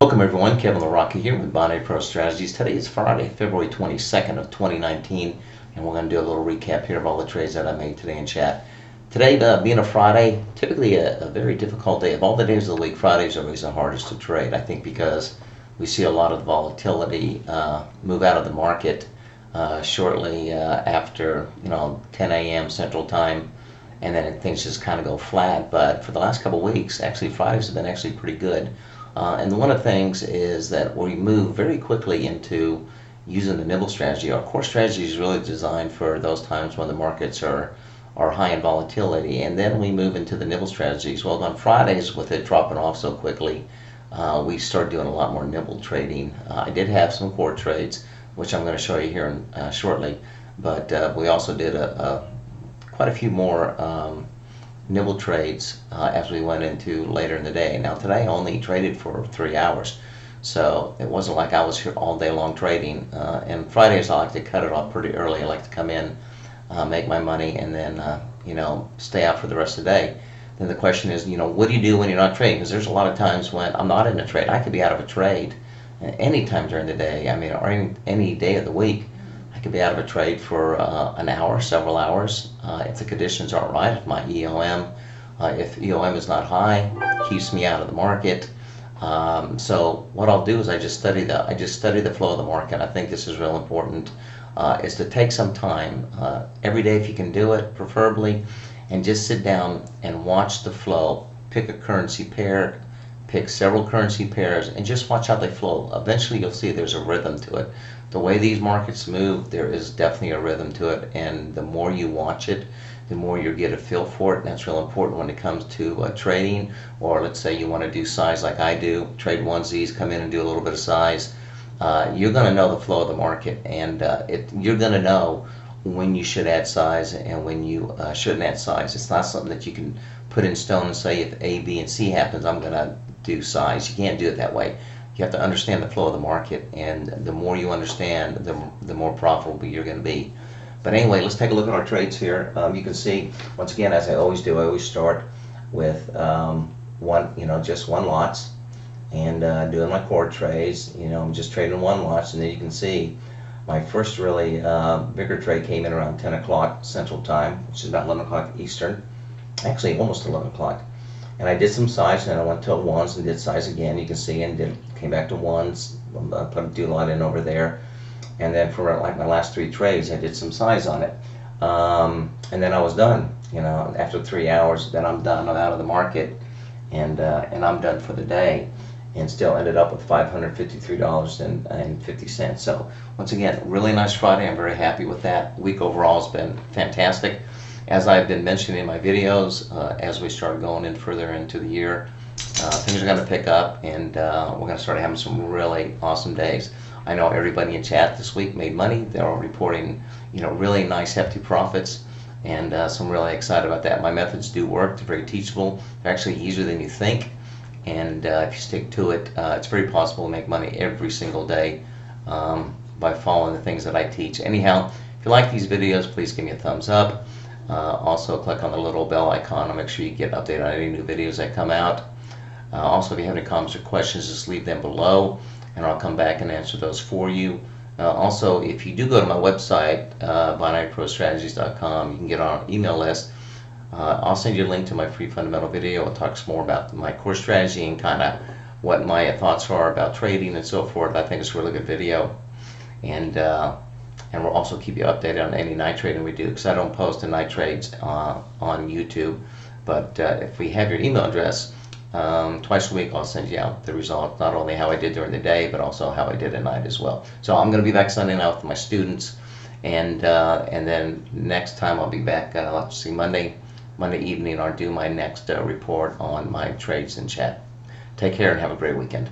Welcome everyone, Kevin LaRocca here with Binary Pro Strategies. Today is Friday, February 22nd of 2019, and we're going to do a little recap here of all the trades that I made today in chat. Today, being a Friday, typically a very difficult day. Of all the days of the week, Fridays are always the hardest to trade, I think, because we see a lot of volatility move out of the market shortly after 10 a.m. Central Time, and then things just kind of go flat. But for the last couple of weeks, actually Fridays have been actually pretty good. And one of the things is that we move very quickly into using the nibble strategy. Our core strategy is really designed for those times when the markets are high in volatility, and then we move into the nibble strategies. Well, on Fridays, with it dropping off so quickly, we started doing a lot more nibble trading. I did have some core trades, which I'm going to show you here shortly, but we also did quite a few more nibble trades as we went into later in the day. Now today I only traded for 3 hours, so it wasn't like I was here all day long trading. And Fridays I like to cut it off pretty early. I like to come in, make my money, and then stay out for the rest of the day. Then the question is, what do you do when you're not trading? Because there's a lot of times when I'm not in a trade. I could be out of a trade any time during the day. I mean, or any day of the week. I could be out of a trade for an hour, several hours, if the conditions aren't right, if my EOM, if EOM is not high, keeps me out of the market. So what I'll do is I just study the flow of the market. I think this is real important, is to take some time every day if you can do it, preferably, and just sit down and watch the flow. Pick a currency pair, pick several currency pairs, and just watch how they flow. Eventually you'll see there's a rhythm to it. The way these markets move, there is definitely a rhythm to it, and the more you watch it, the more you get a feel for it. And that's real important when it comes to trading, or let's say you want to do size like I do, trade onesies, come in and do a little bit of size. You're going to know the flow of the market, and you're going to know when you should add size and when you shouldn't add size. It's not something that you can put in stone and say, if A, B, and C happens, I'm going to do size. You can't do it that way. You have to understand the flow of the market, and the more you understand, the more profitable you're going to be. But anyway, let's take a look at our trades here. You can see, once again, as I always do, I always start with just one lots, and doing my core trades. I'm just trading one lots, and then you can see my first really bigger trade came in around 10 o'clock Central Time, which is about 11 o'clock Eastern. Actually, almost 11 o'clock. And I did some size, and then I went to ones and did size again. You can see, and came back to ones, put a do lot in over there. And then for like my last 3 trades, I did some size on it. And then I was done. After 3 hours, then I'm done. I'm out of the market, and I'm done for the day. And still ended up with $553.50. So once again, really nice Friday. I'm very happy with that. Week overall has been fantastic. As I've been mentioning in my videos, as we start going in further into the year, things are going to pick up, and we're going to start having some really awesome days. I know everybody in chat this week made money. They're all reporting, really nice, hefty profits, and so I'm really excited about that. My methods do work. They're very teachable. They're actually easier than you think, and if you stick to it, it's very possible to make money every single day by following the things that I teach. Anyhow, if you like these videos, please give me a thumbs up. Also click on the little bell icon to make sure you get updated on any new videos that come out. Also, if you have any comments or questions, just leave them below, and I'll come back and answer those for you. Also, if you do go to my website, binaryprostrategies.com, you can get on our email list. I'll send you a link to my free fundamental video. It talks more about my core strategy and kind of what my thoughts are about trading and so forth. I think it's a really good video. And we'll also keep you updated on any night trading we do, because I don't post the night trades on YouTube. But if we have your email address, twice a week I'll send you out the results, not only how I did during the day, but also how I did at night as well. So I'm going to be back Sunday night with my students, and then next time I'll be back, let's see, Monday evening I'll do my next report on my trades in chat. Take care and have a great weekend.